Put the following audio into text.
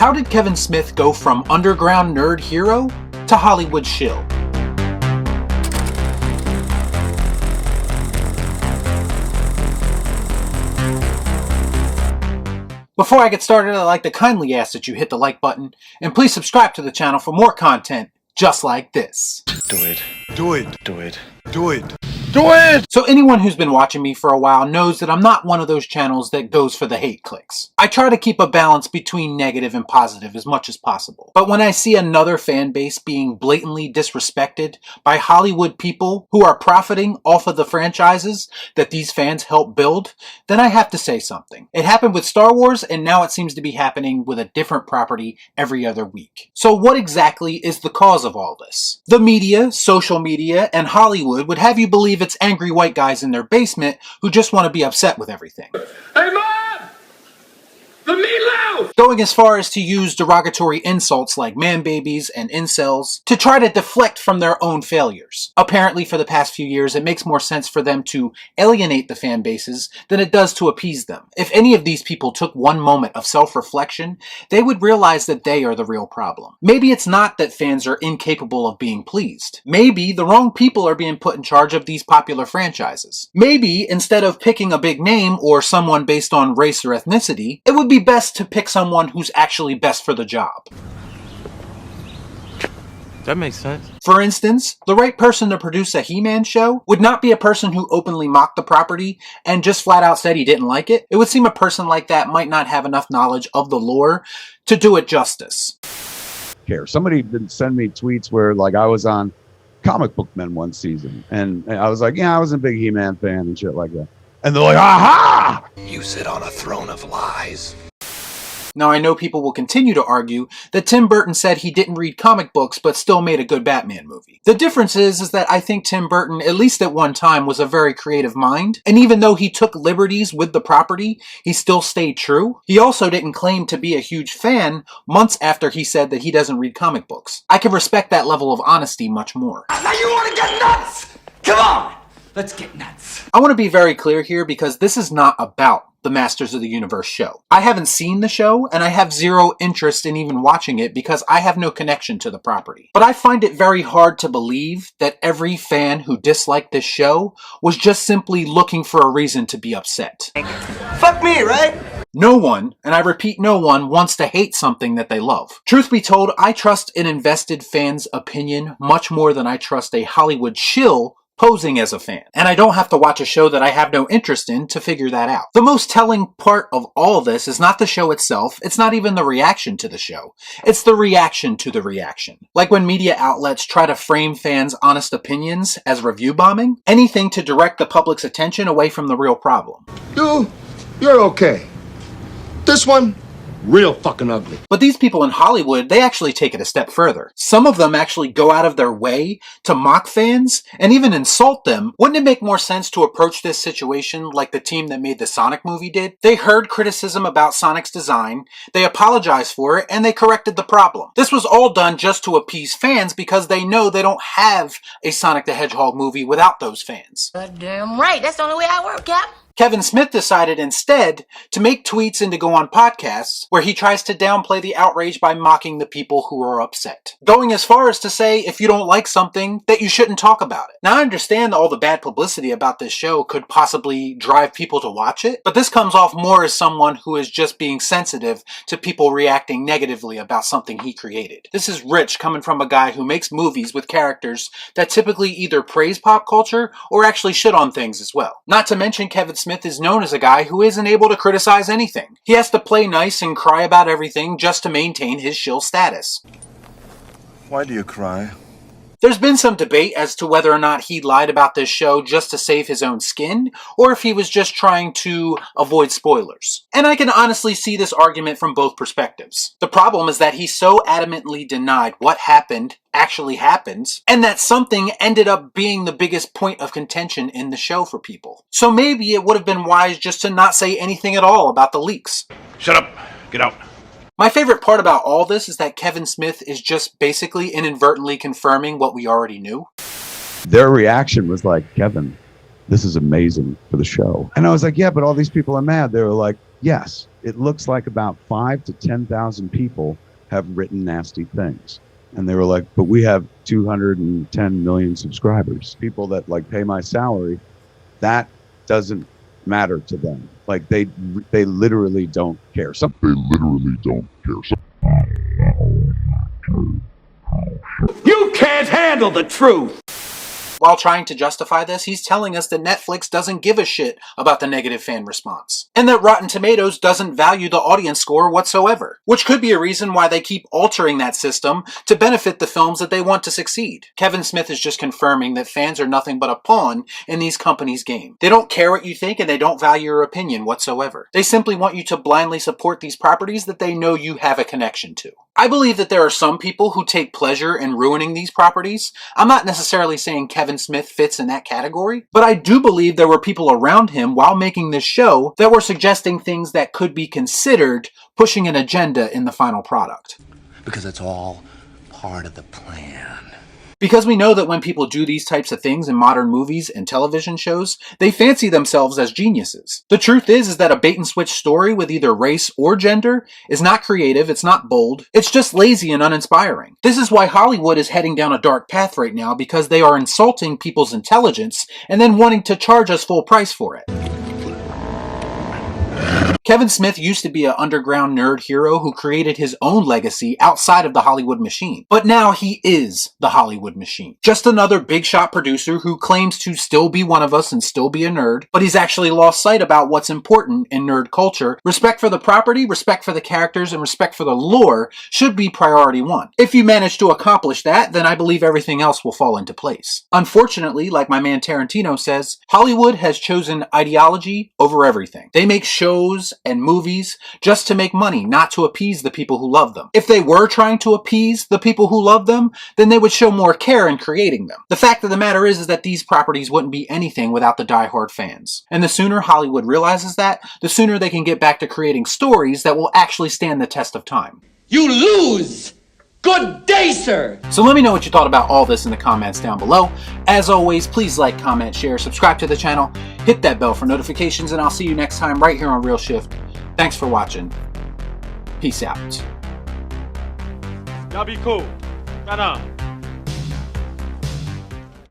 How did Kevin Smith go from underground nerd hero to Hollywood shill? Before I get started, I'd like to kindly ask that you hit the like button, and please subscribe to the channel for more content just like this. Do it. Do it. Do it. Do it. Do it! So anyone who's been watching me for a while knows that I'm not one of those channels that goes for the hate clicks. I try to keep a balance between negative and positive as much as possible. But when I see another fan base being blatantly disrespected by Hollywood people who are profiting off of the franchises that these fans help build, then I have to say something. It happened with Star Wars, and now it seems to be happening with a different property every other week. So what exactly is the cause of all this? The media, social media, and Hollywood would have you believe it's angry white guys in their basement who just want to be upset with everything. Hey, Mom! The meatloaf! Going as far as to use derogatory insults like man babies and incels to try to deflect from their own failures. Apparently for the past few years it makes more sense for them to alienate the fan bases than it does to appease them. If any of these people took one moment of self-reflection, they would realize that they are the real problem. Maybe it's not that fans are incapable of being pleased. Maybe the wrong people are being put in charge of these popular franchises. Maybe instead of picking a big name or someone based on race or ethnicity, it would be best to pick someone who's actually best for the job. That makes sense. For instance, the right person to produce a He-Man show would not be a person who openly mocked the property and just flat out said he didn't like it. It would seem a person like that might not have enough knowledge of the lore to do it justice. Somebody did send me tweets where like I was on Comic Book Men one season and I was like, yeah, I was a big He-Man fan and shit like that. And they're like, aha! You sit on a throne of lies. Now I know people will continue to argue that Tim Burton said he didn't read comic books but still made a good Batman movie. The difference is that I think Tim Burton, at least at one time, was a very creative mind, and even though he took liberties with the property, he still stayed true. He also didn't claim to be a huge fan months after he said that he doesn't read comic books. I can respect that level of honesty much more. Now you want to get nuts? Come on! Let's get nuts. I want to be very clear here because this is not about the Masters of the Universe show. I haven't seen the show, and I have zero interest in even watching it because I have no connection to the property. But I find it very hard to believe that every fan who disliked this show was just simply looking for a reason to be upset. Fuck me, right? No one, and I repeat no one, wants to hate something that they love. Truth be told, I trust an invested fan's opinion much more than I trust a Hollywood shill posing as a fan. And I don't have to watch a show that I have no interest in to figure that out. The most telling part of all this is not the show itself, it's not even the reaction to the show. It's the reaction to the reaction. Like when media outlets try to frame fans' honest opinions as review bombing, anything to direct the public's attention away from the real problem. You're okay. This one, real fucking ugly. But these people in Hollywood, they actually take it a step further. Some of them actually go out of their way to mock fans and even insult them. Wouldn't it make more sense to approach this situation like the team that made the Sonic movie did? They heard criticism about Sonic's design, they apologized for it, and they corrected the problem. This was all done just to appease fans because they know they don't have a Sonic the Hedgehog movie without those fans. Goddamn right, that's the only way I work, Cap. Kevin Smith decided instead to make tweets and to go on podcasts where he tries to downplay the outrage by mocking the people who are upset. Going as far as to say if you don't like something, that you shouldn't talk about it. Now I understand all the bad publicity about this show could possibly drive people to watch it, but this comes off more as someone who is just being sensitive to people reacting negatively about something he created. This is rich coming from a guy who makes movies with characters that typically either praise pop culture or actually shit on things as well. Not to mention Kevin Smith is known as a guy who isn't able to criticize anything. He has to play nice and cry about everything just to maintain his shill status. Why do you cry? There's been some debate as to whether or not he lied about this show just to save his own skin, or if he was just trying to avoid spoilers. And I can honestly see this argument from both perspectives. The problem is that he so adamantly denied what happened actually happens, and that something ended up being the biggest point of contention in the show for people. So maybe it would have been wise just to not say anything at all about the leaks. Shut up. Get out. My favorite part about all this is that Kevin Smith is just basically inadvertently confirming what we already knew. Their reaction was like, Kevin, this is amazing for the show. And I was like, yeah, but all these people are mad. They were like, yes, it looks like about 5,000 to 10,000 people have written nasty things. And they were like, but we have 210 million subscribers. People that like pay my salary, that doesn't matter to them. Like they literally don't care. You can't handle the truth! While trying to justify this, he's telling us that Netflix doesn't give a shit about the negative fan response, and that Rotten Tomatoes doesn't value the audience score whatsoever, which could be a reason why they keep altering that system to benefit the films that they want to succeed. Kevin Smith is just confirming that fans are nothing but a pawn in these companies' game. They don't care what you think and they don't value your opinion whatsoever. They simply want you to blindly support these properties that they know you have a connection to. I believe that there are some people who take pleasure in ruining these properties. I'm not necessarily saying Kevin Smith fits in that category, but I do believe there were people around him while making this show that were suggesting things that could be considered pushing an agenda in the final product. Because it's all part of the plan. Because we know that when people do these types of things in modern movies and television shows, they fancy themselves as geniuses. The truth is that a bait-and-switch story with either race or gender is not creative, it's not bold, it's just lazy and uninspiring. This is why Hollywood is heading down a dark path right now, because they are insulting people's intelligence and then wanting to charge us full price for it. Kevin Smith used to be an underground nerd hero who created his own legacy outside of the Hollywood machine. But now he is the Hollywood machine. Just another big shot producer who claims to still be one of us and still be a nerd, but he's actually lost sight about what's important in nerd culture. Respect for the property, respect for the characters, and respect for the lore should be priority one. If you manage to accomplish that, then I believe everything else will fall into place. Unfortunately, like my man Tarantino says, Hollywood has chosen ideology over everything. They make shows and movies just to make money, not to appease the people who love them. If they were trying to appease the people who love them, then they would show more care in creating them. The fact of the matter is that these properties wouldn't be anything without the diehard fans. And the sooner Hollywood realizes that, the sooner they can get back to creating stories that will actually stand the test of time. You lose! Good day, sir! So let me know what you thought about all this in the comments down below. As always, please like, comment, share, subscribe to the channel, hit that bell for notifications, and I'll see you next time right here on Real Shift. Thanks for watching. Peace out. Y'all be cool. Shut up.